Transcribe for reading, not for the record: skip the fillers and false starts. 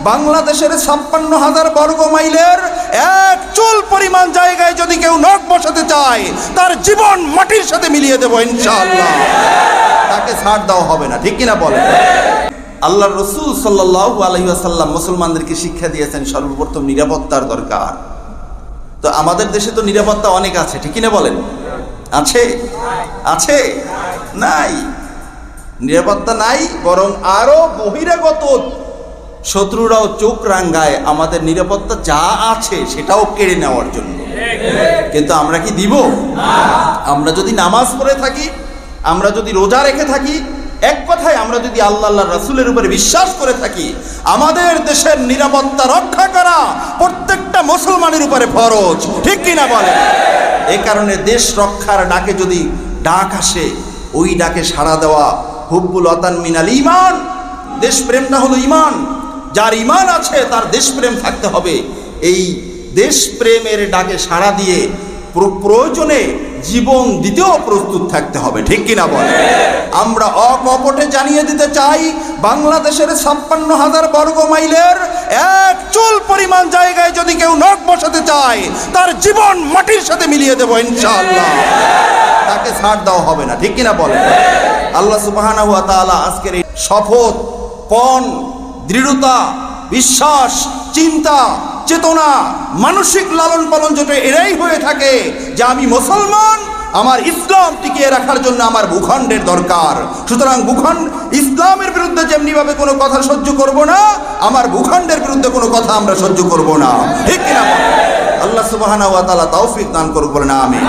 বাংলাদেশের 56,000 বর্গ মাইলের এক চুল পরিমাণ জায়গায় যদি কেউ নখ বসাতে চায় তার জীবন মাটির সাথে মিলিয়ে দেব ইনশাআল্লাহ। তাকে ছাড় দেওয়া হবে না, ঠিক কিনা বলেন? আল্লাহর রাসূল সাল্লাল্লাহু আলাইহি ওয়াসাল্লাম মুসলমানদেরকে শিক্ষা দিয়েছেন সর্বপ্রথম নিরাপত্তার দরকার। তো আমাদের দেশে তো নিরাপত্তা অনেক আছে, ঠিক কিনা বলেন? আছে? আছে? নাই। নিরাপত্তা নাই, বরং আরো বহিরাগত শত্রুরাও চোখ রাঙ্গায় আমাদের নিরাপত্তা যা আছে সেটাও কেড়ে নেওয়ার জন্য। কিন্তু আমরা কি দিব? আমরা যদি নামাজ পড়ে থাকি, আমরা যদি রোজা রেখে থাকি, এক কথায় আমরা যদি আল্লাহ রাসূলের উপরে বিশ্বাস করে থাকি, আমাদের দেশের নিরাপত্তা রক্ষা করা প্রত্যেকটা মুসলমানের উপরে ফরজ, ঠিক কিনা বলেন? এই কারণে দেশ রক্ষার ডাকে যদি ডাক আসে, ওই ডাকে সাড়া দেওয়া হুব্বুল ওয়াতান মিনাল ঈমান। দেশপ্রেমটা হলো ঈমান। যার ঈমান আছে তার দেশপ্রেম থাকতে হবে। এই দেশপ্রেমের ডাকে সাড়া দিয়ে প্রয়োজনে জীবন দিতেও প্রস্তুত থাকতে হবে, ঠিক কিনা বলে? আমরা অকপটে জানিয়ে দিতে চাই, বাংলাদেশের 56,000 বর্গ মাইলের এক চুল পরিমাণ জায়গায় যদি কেউ নখ বসাতে চায় তার জীবন মাটির সাথে মিলিয়ে দেব ইনশাআল্লাহ। তাকে ছাড় দেওয়া হবে না, ঠিক কিনা বলে? আল্লাহ সুবহানাহু ওয়া তাআলা আজকের এই শপথ, পণ, দৃঢ়তা, বিশ্বাস, চিন্তা, চেতনা, মানসিক লালন পালন যেটা এরাই হয়ে থাকে যে আমি মুসলমান, আমার ইসলাম টিকিয়ে রাখার জন্য আমার ভূখণ্ডের দরকার। সুতরাং ইসলামের বিরুদ্ধে যেমনিভাবে কোনো কথা সহ্য করব না, আমার ভূখণ্ডের বিরুদ্ধে কোনো কথা আমরা সহ্য করব না, ঠিক কিনা? আল্লাহ সুবহানাহু ওয়া তাআলা তৌফিক দান করুক, বলেন আমিন।